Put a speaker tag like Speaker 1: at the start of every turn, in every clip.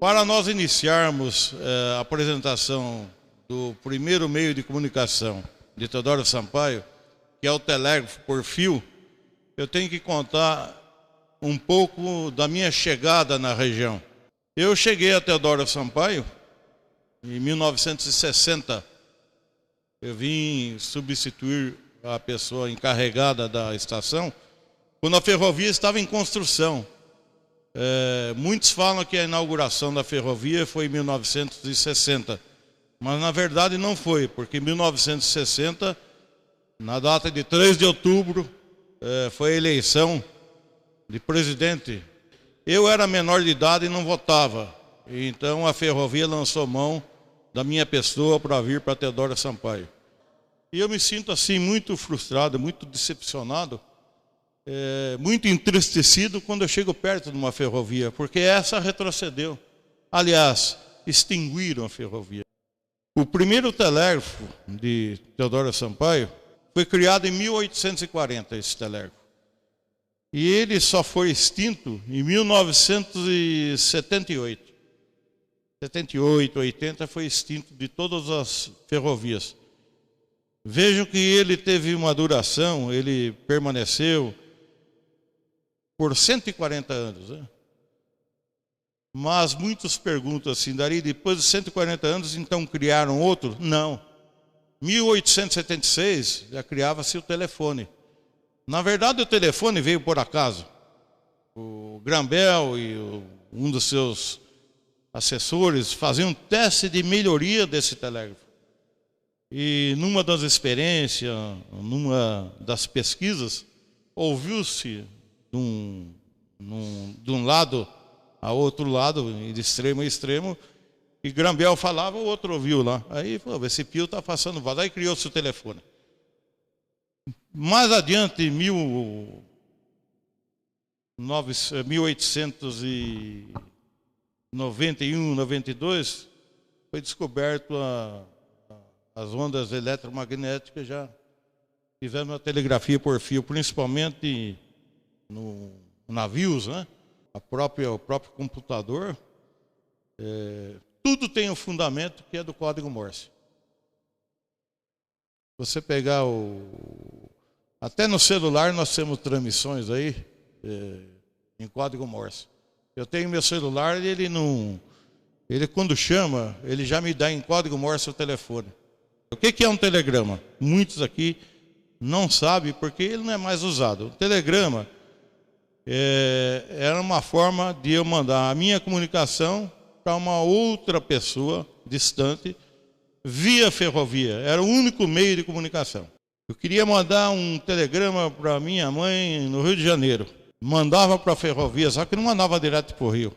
Speaker 1: Para nós iniciarmos a apresentação do primeiro meio de comunicação de Teodoro Sampaio, que é o telégrafo por fio, eu tenho que contar um pouco da minha chegada na região. Eu cheguei a Teodoro Sampaio em 1960. Eu vim substituir a pessoa encarregada da estação quando a ferrovia estava em construção. Muitos falam que a inauguração da ferrovia foi em 1960, mas na verdade não foi, porque em 1960, na data de 3 de outubro, foi a eleição de presidente. Eu era menor de idade e não votava, então a ferrovia lançou mão da minha pessoa para vir para Teodoro Sampaio. E eu me sinto assim muito frustrado, muito decepcionado, muito entristecido quando eu chego perto de uma ferrovia, porque essa retrocedeu. Aliás, extinguiram a ferrovia. O primeiro telégrafo de Teodoro Sampaio foi criado em 1840, esse telégrafo. E ele só foi extinto em 1978. 78, 80 foi extinto de todas as ferrovias. Vejam que ele teve uma duração, ele permaneceu por 140 anos. Né? Mas muitos perguntam assim, daí depois de 140 anos, então criaram outro? Não. 1876 já criava-se o telefone. Na verdade, o telefone veio por acaso. O Grambel e um dos seus assessores faziam um teste de melhoria desse telégrafo. E numa das experiências, numa das pesquisas, ouviu-se de um lado a outro lado, de extremo a extremo, e Grambel falava, o outro ouviu lá. Aí falou, esse pio está passando vazio. Aí criou-se o telefone. Mais adiante, em 1891, 92, foi descoberto as ondas eletromagnéticas, já tivemos a telegrafia por fio, principalmente no navios, né? O próprio computador, tudo tem um fundamento que é do código Morse. Você pegar até no celular nós temos transmissões aí em código Morse. Eu tenho meu celular e ele quando chama, ele já me dá em código Morse o telefone. O que é um telegrama? Muitos aqui não sabem porque ele não é mais usado. O telegrama era uma forma de eu mandar a minha comunicação para uma outra pessoa distante via ferrovia. Era o único meio de comunicação. Eu queria mandar um telegrama para minha mãe no Rio de Janeiro. Mandava para a ferrovia, só que não mandava direto para o Rio.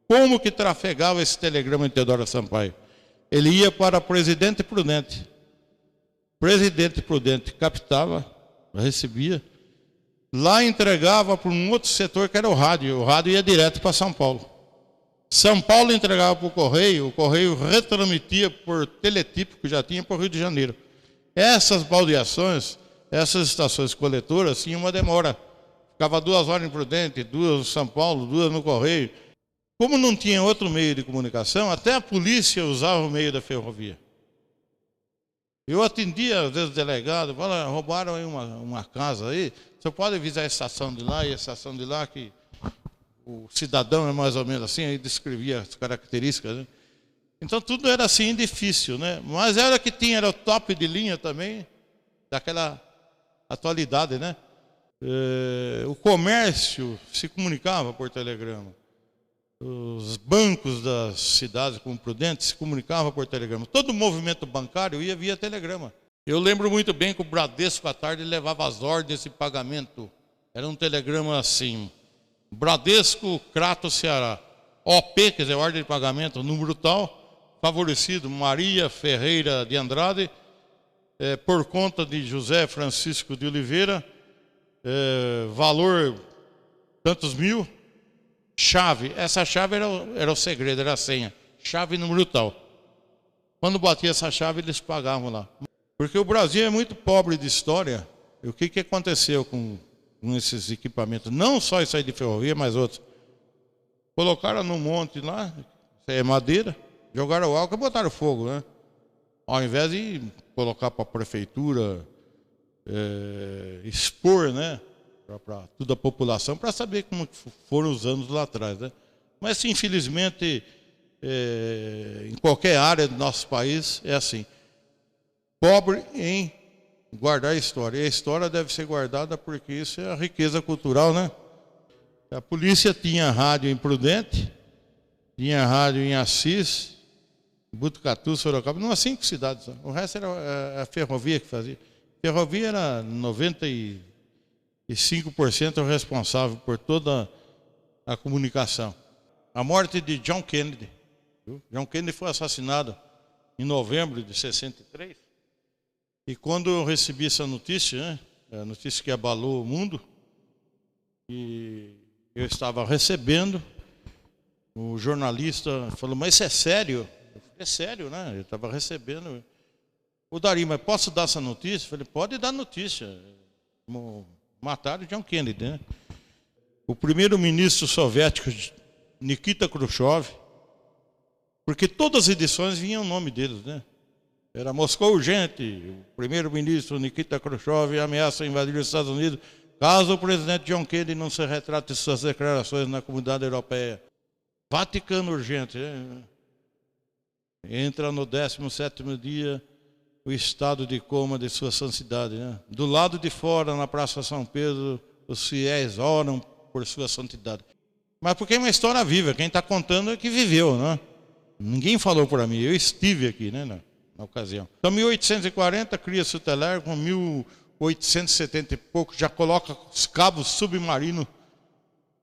Speaker 1: Como que trafegava esse telegrama em Teodoro Sampaio? Ele ia para Presidente Prudente. Presidente Prudente captava, recebia. Lá entregava para um outro setor que era o rádio. O rádio ia direto para São Paulo. São Paulo entregava para o Correio retransmitia por teletipo, que já tinha para o Rio de Janeiro. Essas baldeações, essas estações coletoras, tinham uma demora. Ficava 2 horas em Prudente, 2 em São Paulo, 2 no Correio. Como não tinha outro meio de comunicação, até a polícia usava o meio da ferrovia. Eu atendia, às vezes, o delegado, fala, roubaram aí uma casa aí, você pode avisar a estação de lá e a estação de lá, que o cidadão é mais ou menos assim, aí descrevia as características, né? Então tudo era assim difícil, né? Mas era que era o top de linha também, daquela atualidade, né? O comércio se comunicava por telegrama. Os bancos das cidades como Prudente se comunicavam por telegrama. Todo o movimento bancário ia via telegrama. Eu lembro muito bem que o Bradesco à tarde levava as ordens de pagamento. Era um telegrama assim: Bradesco, Crato, Ceará. OP, quer dizer, ordem de pagamento, número tal, favorecido Maria Ferreira de Andrade, por conta de José Francisco de Oliveira, valor tantos mil. Chave, essa chave era o segredo, era a senha. Chave número tal. Quando batia essa chave, eles pagavam lá. Porque o Brasil é muito pobre de história. E o que aconteceu com esses equipamentos? Não só isso aí de ferrovia, mas outros. Colocaram no monte lá, é madeira, jogaram álcool e botaram fogo, né? Ao invés de colocar para a prefeitura expor, né, para toda a população, para saber como foram os anos lá atrás, né? Mas, infelizmente, em qualquer área do nosso país é assim. Pobre em guardar a história. E a história deve ser guardada porque isso é a riqueza cultural, né? A polícia tinha rádio em Prudente, tinha rádio em Assis, Botucatu, Sorocaba, umas 5 cidades. O resto era a ferrovia que fazia. A ferrovia era 95% responsável por toda a comunicação. A morte de John Kennedy. John Kennedy foi assassinado em novembro de 63. E quando eu recebi essa notícia, né, a notícia que abalou o mundo, e eu estava recebendo, o jornalista falou, mas isso é sério? Eu falei, é sério, né? Eu estava recebendo. O Dari, mas posso dar essa notícia? Eu falei, pode dar notícia. Mataram John Kennedy, né? O primeiro-ministro soviético, Nikita Khrushchev, porque todas as edições vinham o nome deles, né? Era Moscou urgente, o primeiro-ministro Nikita Khrushchev ameaça invadir os Estados Unidos caso o presidente John Kennedy não se retrate de suas declarações na comunidade europeia. Vaticano urgente, né? Entra no 17º dia o estado de coma de sua santidade, né? Do lado de fora, na Praça São Pedro, os fiéis oram por sua santidade. Mas porque é uma história viva, quem está contando é que viveu, né? Ninguém falou para mim, eu estive aqui, né, na ocasião. Então, 1840, cria-se o Telégrafo, com 1870 e pouco, já coloca os cabos submarinos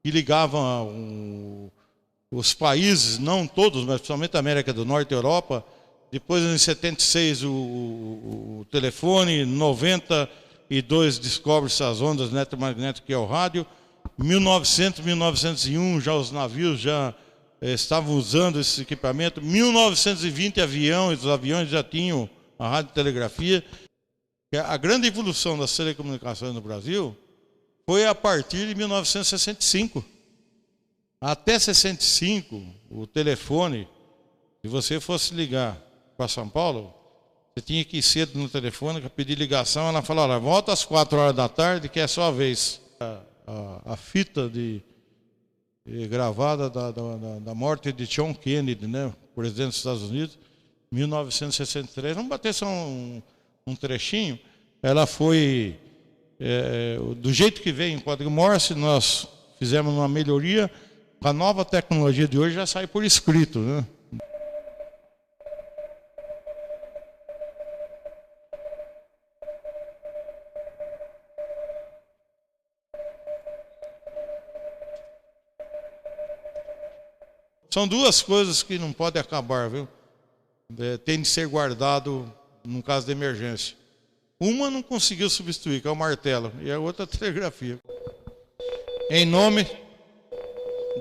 Speaker 1: que ligavam os países, não todos, mas principalmente a América do Norte e Europa. Depois, em 76, o telefone, 92 descobre-se as ondas eletromagnéticas, que é o rádio. 1900, 1901, já os navios já estavam usando esse equipamento. 1920, os aviões já tinham a radiotelegrafia. A grande evolução das telecomunicações no Brasil foi a partir de 1965. Até 65, o telefone, se você fosse ligar para São Paulo, você tinha que ir cedo no telefone para pedir ligação. Ela falou, olha, volta às 4 horas da tarde, que é sua vez. A fita gravada da morte de John Kennedy, né, presidente dos Estados Unidos, 1963. Vamos bater só um trechinho. Ela foi, do jeito que veio em código Morse, nós fizemos uma melhoria. A nova tecnologia de hoje já sai por escrito, né? São duas coisas que não podem acabar, viu? Tem de ser guardado num caso de emergência. Uma não conseguiu substituir, que é o martelo, e a outra a telegrafia. Em nome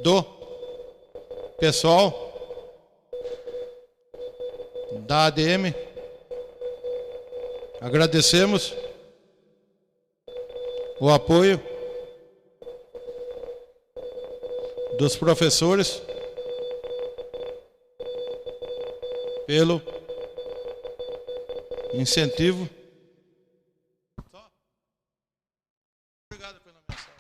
Speaker 1: do pessoal da ADM, agradecemos o apoio dos professores pelo incentivo. Obrigado pela mensagem.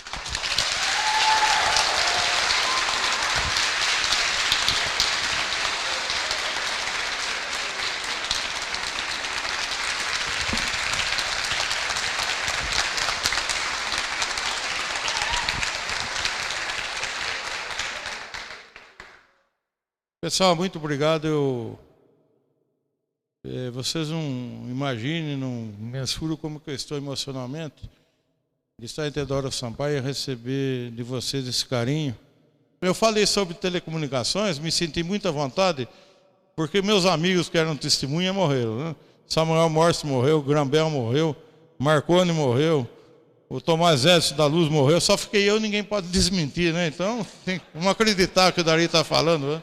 Speaker 1: Pessoal, muito obrigado. Vocês não imaginem, não mensuram como que eu estou emocionalmente de estar em Teodoro Sampaio e receber de vocês esse carinho. Eu falei sobre telecomunicações, me senti muito à vontade, porque meus amigos que eram testemunha morreram, né? Samuel Morse morreu, Grambel morreu, Marconi morreu, o Tomás Edson da Luz morreu, só fiquei eu, ninguém pode desmentir, né? Então, vamos acreditar que o Dari está falando, né?